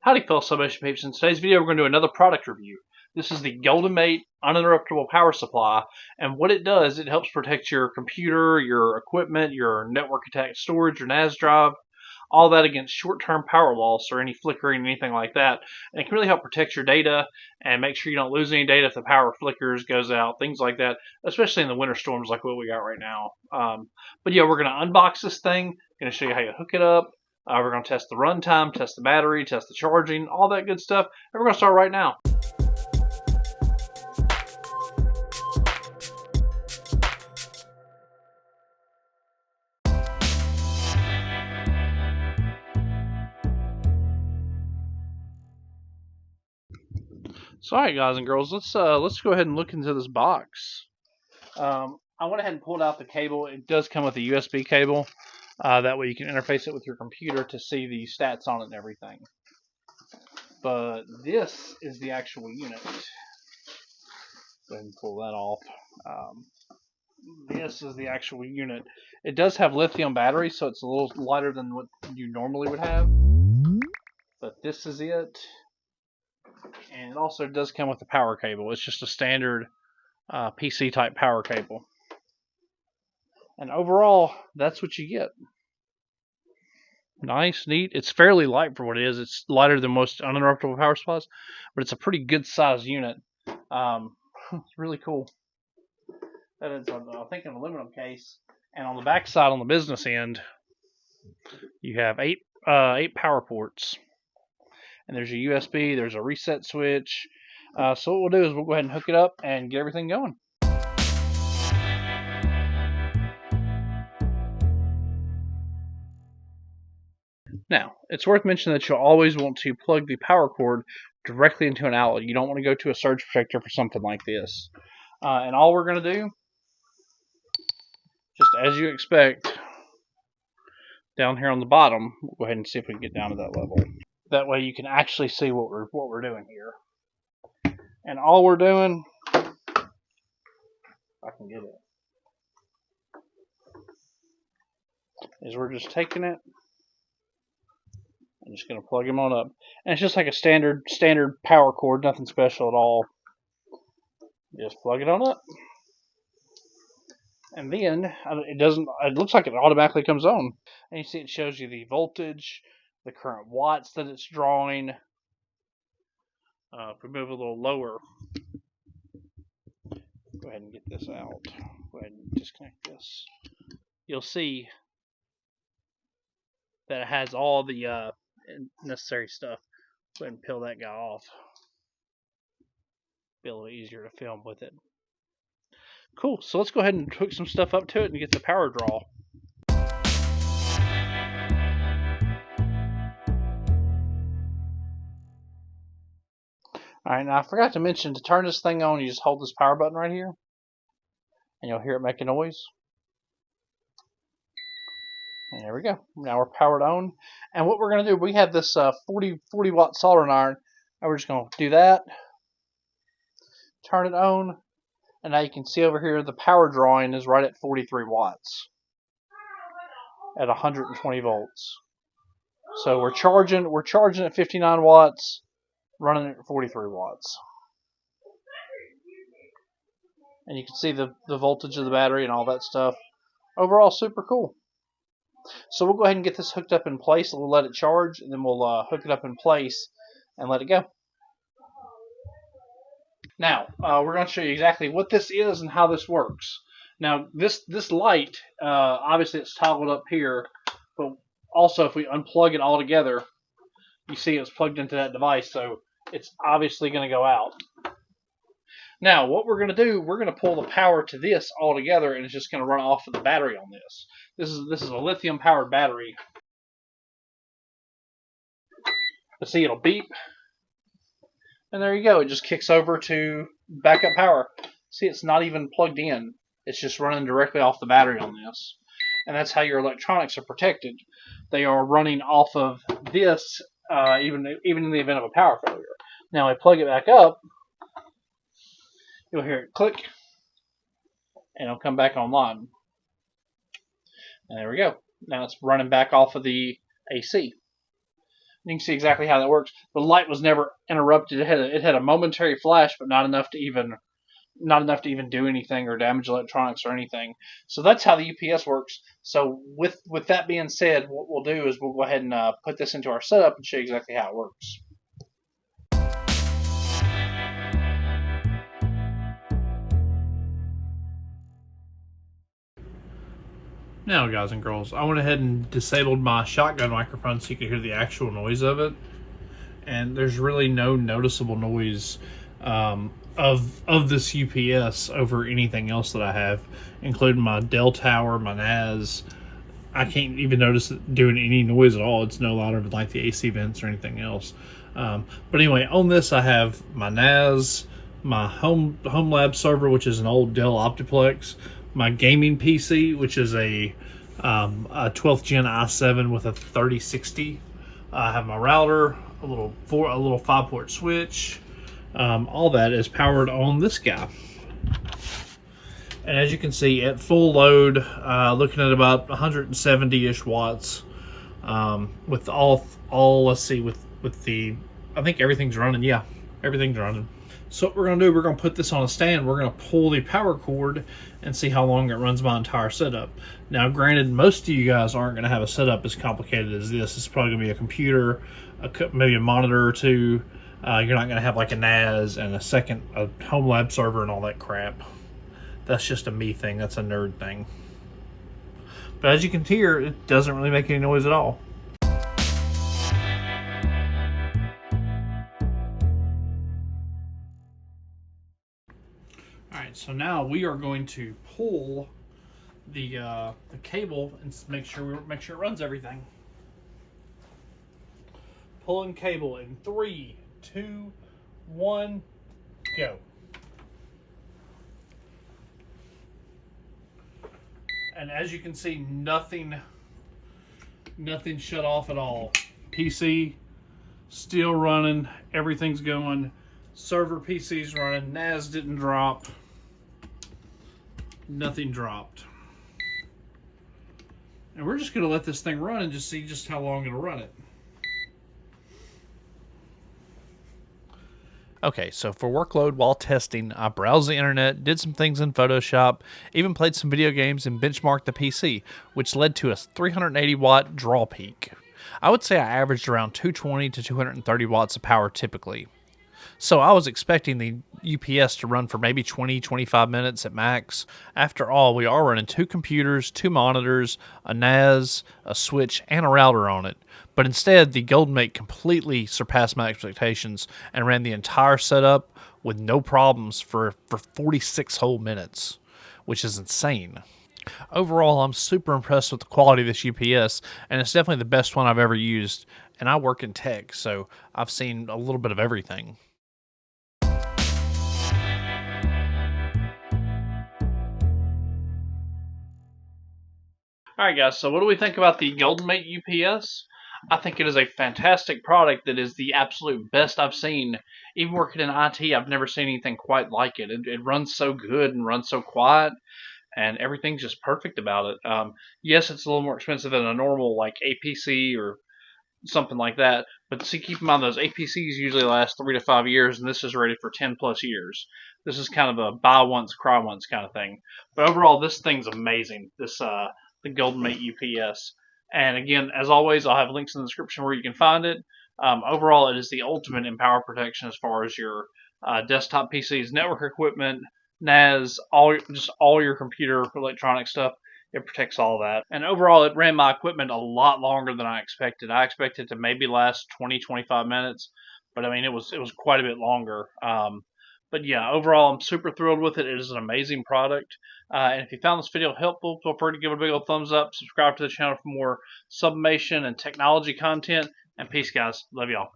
Howdy fellow substation peeps. In today's video we're going to do another product review. This is the Goldenmate uninterruptible power supply, and what it does, it helps protect your computer, your equipment, your network attached storage, your NAS drive, all that against short-term power loss or any flickering, anything like that. And it can really help protect your data and make sure you don't lose any data if the power flickers, goes out, things like that, especially in the winter storms like what we got right now. But yeah, we're going to unbox this thing, going to show you how you hook it up. We're going to test the runtime, test the battery, test the charging, all that good stuff. And we're going to start right now. So, alright guys and girls, let's go ahead and look into this box. I went ahead and pulled out the cable. It does come with a USB cable. That way you can interface it with your computer to see the stats on it and everything. But this is the actual unit. Go ahead and pull that off. This is the actual unit. It does have lithium battery, so it's a little lighter than what you normally would have. But this is it. And it also does come with a power cable. It's just a standard PC type power cable. And overall, that's what you get. Nice, neat. It's fairly light for what it is. It's lighter than most uninterruptible power supplies, but it's a pretty good size unit. It's really cool. That is, I think, an aluminum case. And on the back side, on the business end, you have eight power ports. And there's a USB, there's a reset switch. So what we'll do is we'll go ahead and hook it up and get everything going. Now, it's worth mentioning that you'll always want to plug the power cord directly into an outlet. You don't want to go to a surge protector for something like this. And all we're going to do, just as you expect, down here on the bottom, we'll go ahead and see if we can get down to that level. That way you can actually see what we're doing here. And all we're doing, if I can get it, is we're just taking it. I'm just going to plug them on up. And it's just like a standard power cord, nothing special at all. Just plug it on up. And then it looks like it automatically comes on. And you see it shows you the voltage, the current watts that it's drawing. If we move a little lower, go ahead and get this out. Go ahead and disconnect this. You'll see that it has all the necessary stuff. Go ahead and peel that guy off. Be a little easier to film with it. Cool, so let's go ahead and hook some stuff up to it and get the power draw. Alright, now I forgot to mention, to turn this thing on, you just hold this power button right here. And you'll hear it make a noise. And there we go. Now we're powered on. And what we're going to do, we have this 40 watt soldering iron. And we're just going to do that. Turn it on. And now you can see over here the power drawing is right at 43 watts. At 120 volts. So we're charging at 59 watts. Running at 43 watts. And you can see the voltage of the battery and all that stuff. Overall, super cool. So we'll go ahead and get this hooked up in place. We'll let it charge, and then we'll hook it up in place and let it go. Now, we're going to show you exactly what this is and how this works. Now, this light, obviously it's toggled up here, but also if we unplug it all together, you see it's plugged into that device, so it's obviously going to go out. Now, what we're going to do, we're going to pull the power to this all together, and it's just going to run off of the battery on this. This is a lithium-powered battery. You see, it'll beep, and there you go. It just kicks over to backup power. See, it's not even plugged in. It's just running directly off the battery on this, and that's how your electronics are protected. They are running off of this, even in the event of a power failure. Now, I plug it back up. You'll hear it click, and it'll come back online. And there we go. Now it's running back off of the AC. You can see exactly how that works. The light was never interrupted. It had a momentary flash, but not enough to even do anything or damage electronics or anything. So that's how the UPS works. So with that being said, what we'll do is we'll go ahead and put this into our setup and show you exactly how it works. Now, guys and girls, I went ahead and disabled my shotgun microphone so you could hear the actual noise of it. And there's really no noticeable noise of this UPS over anything else that I have, including my Dell tower, my NAS. I can't even notice it doing any noise at all. It's no louder than like the AC vents or anything else. But anyway, on this I have my NAS, my home lab server, which is an old Dell Optiplex, my gaming PC, which is a 12th gen i7 with a 3060. I have my router, a little 5-port switch. All that is powered on this guy. And as you can see, at full load, looking at about 170-ish watts. With let's see, with the, I think everything's running. Yeah, everything's running. So what we're going to do, we're going to put this on a stand. We're going to pull the power cord and see how long it runs my entire setup. Now, granted, most of you guys aren't going to have a setup as complicated as this. It's probably going to be a computer, maybe a monitor or two. You're not going to have like a NAS and a home lab server and all that crap. That's just a me thing. That's a nerd thing. But as you can hear, it doesn't really make any noise at all. Alright, so now we are going to pull the cable and make sure it runs everything. Pulling cable in 3, 2, 1, go. And as you can see, nothing shut off at all. PC still running, everything's going. Server PC's running, NAS didn't drop. Nothing dropped. And we're just going to let this thing run and just see just how long it'll run it. Okay, so for workload while testing, I browsed the internet, did some things in Photoshop, even played some video games and benchmarked the PC, which led to a 380 watt draw peak. I would say I averaged around 220 to 230 watts of power typically. So I was expecting the UPS to run for maybe 20-25 minutes at max. After all, we are running 2 computers, 2 monitors, a NAS, a switch, and a router on it. But instead, the Goldenmate completely surpassed my expectations and ran the entire setup with no problems for 46 whole minutes, which is insane. Overall, I'm super impressed with the quality of this UPS, and it's definitely the best one I've ever used. And I work in tech, so I've seen a little bit of everything. Alright guys, so what do we think about the Goldenmate UPS? I think it is a fantastic product that is the absolute best I've seen. Even working in IT, I've never seen anything quite like it. It runs so good and runs so quiet, and everything's just perfect about it. Yes, it's a little more expensive than a normal like APC or something like that, but see, keep in mind those APCs usually last 3 to 5 years, and this is rated for 10 plus years. This is kind of a buy once, cry once kind of thing. But overall, this thing's amazing. The Goldenmate UPS. And again, as always, I'll have links in the description where you can find it. Overall, it is the ultimate in power protection as far as your desktop PCs, network equipment, NAS, all your computer electronic stuff. It protects all that. And overall, it ran my equipment a lot longer than I expected. I expected to maybe last 20-25 minutes, but I mean, it was quite a bit longer. But yeah, overall, I'm super thrilled with it. It is an amazing product. And if you found this video helpful, feel free to give it a big old thumbs up. Subscribe to the channel for more submation and technology content. And peace, guys. Love y'all.